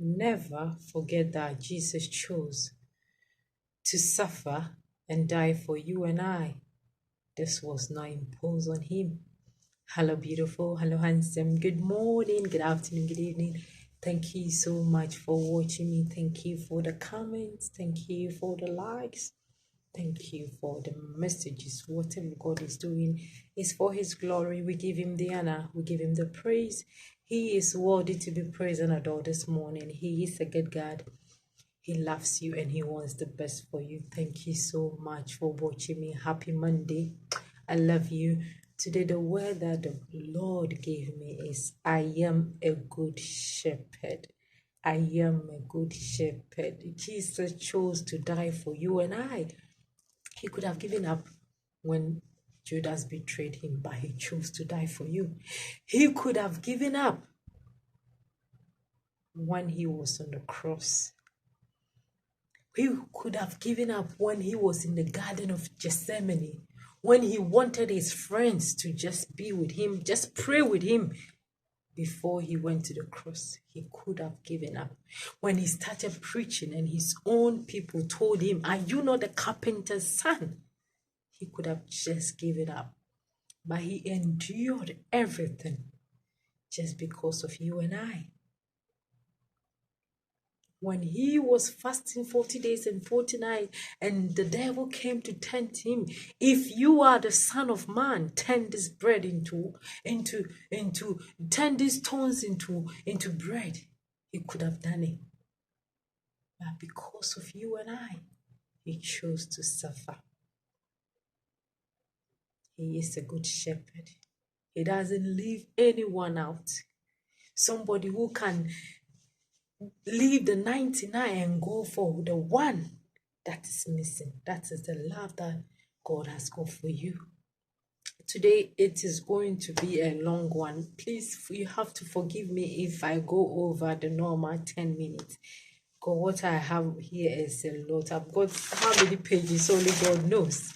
Never forget that Jesus chose to suffer and die for you and I. This was not imposed on him. Hello, beautiful. Hello, handsome. Good morning, good afternoon, good evening. Thank you so much for watching me. Thank you for the comments. Thank you for the likes. Thank you for the messages. Whatever God is doing is for His glory. We give Him the honor. We give Him the praise. He is worthy to be praised and adored this morning. He is a good God. He loves you and He wants the best for you. Thank you so much for watching me. Happy Monday. I love you. Today, the word that the Lord gave me is I am a good shepherd. I am a good shepherd. Jesus chose to die for you and I. He could have given up when Judas betrayed him, but he chose to die for you. He could have given up when he was on the cross. He could have given up when he was in the Garden of Gethsemane, when he wanted his friends to just be with him, just pray with him before he went to the cross. He could have given up. When he started preaching and his own people told him, "Are you not the carpenter's son?" He could have just given up. But he endured everything just because of you and I. When he was fasting 40 days and 40 nights, and the devil came to tempt him, if you are the Son of Man, turn this bread turn these stones into bread. He could have done it. But because of you and I, he chose to suffer. He is a good shepherd. He doesn't leave anyone out. Somebody who can leave the 99 and go for the one that is missing. That is the love that God has got for you. Today, it is going to be a long one. Please, you have to forgive me if I go over the normal 10 minutes. Because what I have here is a lot. I've got how many pages? Only God knows.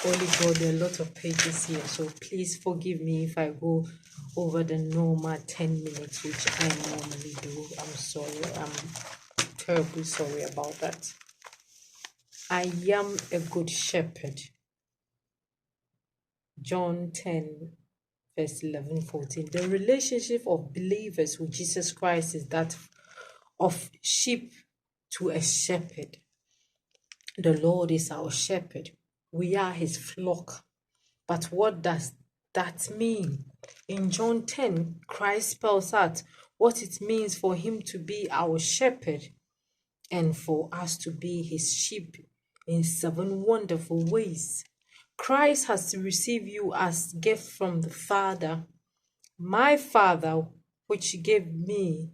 Only God, there are a lot of pages here. So please forgive me if I go over the normal 10 minutes, which I normally do. I'm sorry. I'm terribly sorry about that. I am a good shepherd. John 10, verse 11-14. The relationship of believers with Jesus Christ is that of sheep to a shepherd. The Lord is our shepherd. We are his flock. But what does that mean? In John 10, Christ spells out what it means for him to be our shepherd and for us to be his sheep in 7 wonderful ways. Christ has received you as gift from the Father. My Father, which gave me,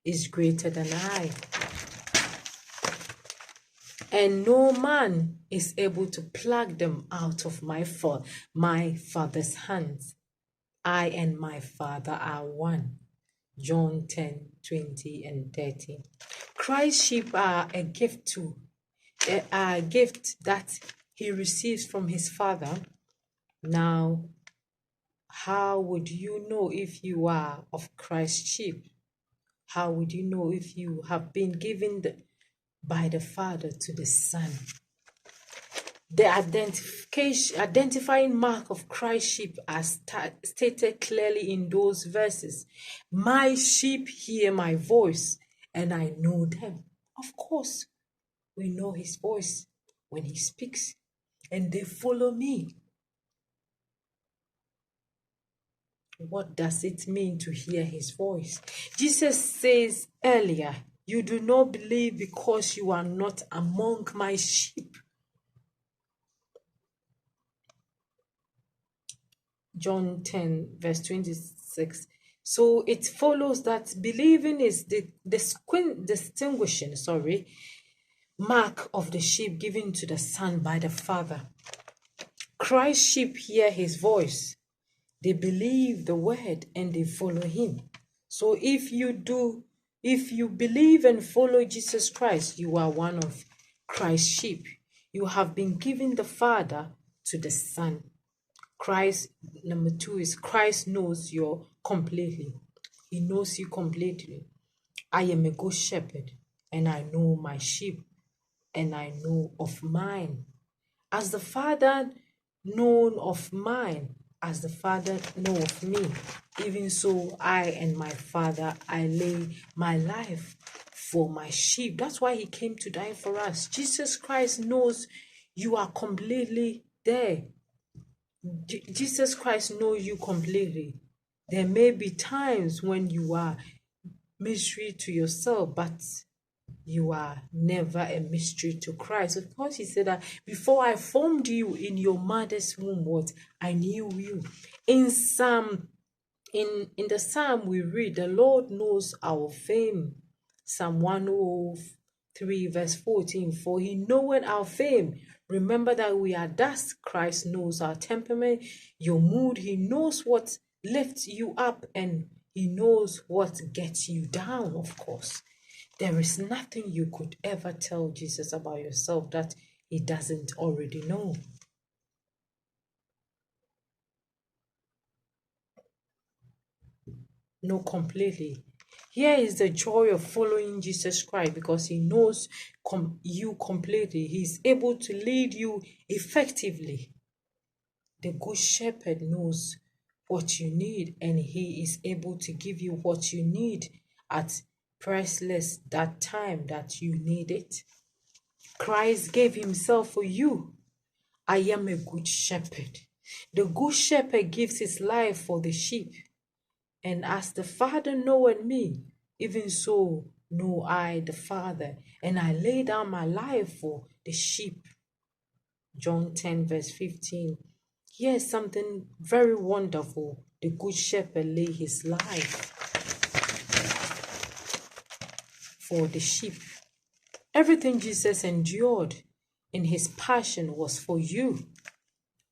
is greater than I. And no man is able to pluck them out of my Father's hands. I and my Father are one. John 10, 20 and 30. Christ's sheep are a gift that he receives from his Father. Now, how would you know if you are of Christ's sheep? How would you know if you have been given by the Father to the Son? The identifying mark of Christ's sheep are stated clearly in those verses. My sheep hear my voice, and I know them. Of course, we know his voice when he speaks, and they follow me. What does it mean to hear his voice? Jesus says earlier, you do not believe because you are not among my sheep. John 10, verse 26. So it follows that believing is the distinguishing mark of the sheep given to the Son by the Father. Christ's sheep hear his voice. They believe the word and they follow him. So if you believe and follow Jesus Christ, you are one of Christ's sheep. You have been given the Father to the Son. Christ, number 2 is Christ knows you completely. He knows you completely. I am a good shepherd, and I know my sheep, and I know of mine. As the Father known of mine, as the Father know of me, even so I and my Father, I lay my life for my sheep. That's why he came to die for us. Jesus Christ knows you are completely there. Jesus Christ knows you completely. There may be times when you are mystery to yourself, but you are never a mystery to Christ. Of course, he said that before I formed you in your mother's womb, what I knew you. In the Psalm we read, the Lord knows our fame. Psalm 103 verse 14, for he knoweth our fame. Remember that we are dust. Christ knows our temperament, your mood. He knows what lifts you up, and he knows what gets you down, of course. There is nothing you could ever tell Jesus about yourself that he doesn't already know. No, completely. Here is the joy of following Jesus Christ, because he knows you completely. He's able to lead you effectively. The good shepherd knows what you need, and he is able to give you what you need at priceless that time that you need it. Christ gave himself for you. I am a good shepherd. The good shepherd gives his life for the sheep. And as the Father knoweth me, even so know I the Father, and I lay down my life for the sheep. John 10 verse 15. Here's something very wonderful. The good shepherd lay his life for the sheep. Everything Jesus endured in his passion was for you.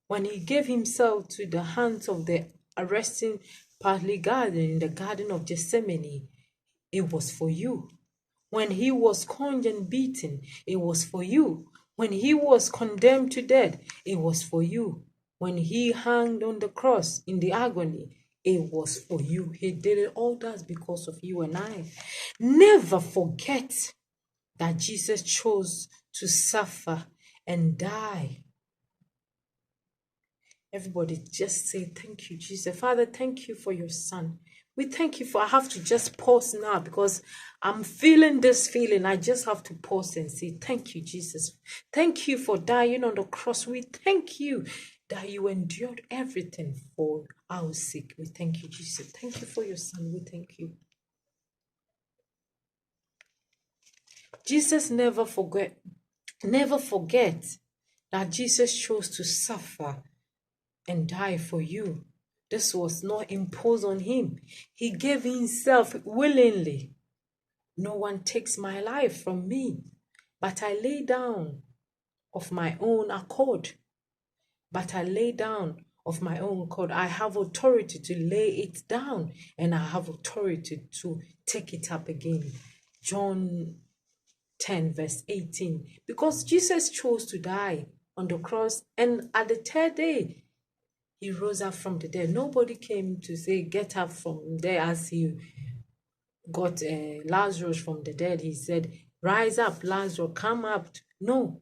When he gave himself to the hands of the arresting partly garden in the Garden of Gethsemane, it was for you. When he was scourged and beaten, it was for you. When he was condemned to death, it was for you. When he hung on the cross in the agony, it was for you. He did it all that because of you and I. Never forget that Jesus chose to suffer and die. Everybody just say, thank you, Jesus. Father, thank you for your son. We thank you for, I have to just pause now because I'm feeling this feeling. I just have to pause and say, thank you, Jesus. Thank you for dying on the cross. We thank you that you endured everything for our sake. We thank you, Jesus. Thank you for your son. We thank you. Jesus never forget that Jesus chose to suffer and die for you. This was not imposed on him. He gave himself willingly. No one takes my life from me, but I lay down of my own accord. I have authority to lay it down, and I have authority to take it up again. John 10 verse 18. Because Jesus chose to die on the cross, and at the third day, he rose up from the dead. Nobody came to say, get up from there as he got Lazarus from the dead. He said, rise up, Lazarus, come up. No,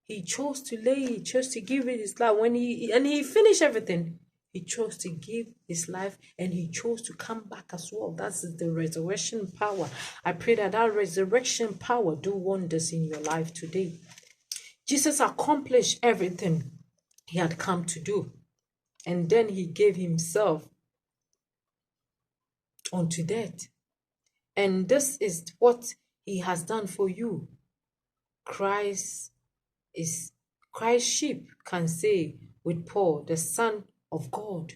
he chose to he chose to give it his life. When he finished everything, he chose to give his life, and he chose to come back as well. That's the resurrection power. I pray that resurrection power do wonders in your life today. Jesus accomplished everything he had come to do. And then he gave himself unto death. And this is what he has done for you. Christ's sheep can say with Paul, the Son of God,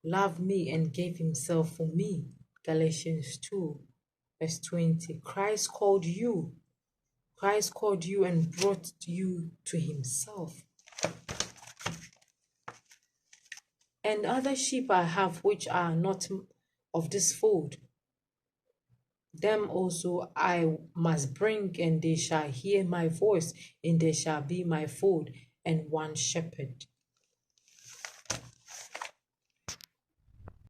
loved me and gave himself for me. Galatians 2 verse 20. Christ called you and brought you to himself. And other sheep I have which are not of this fold, them also I must bring, and they shall hear my voice, and they shall be my fold, and one shepherd.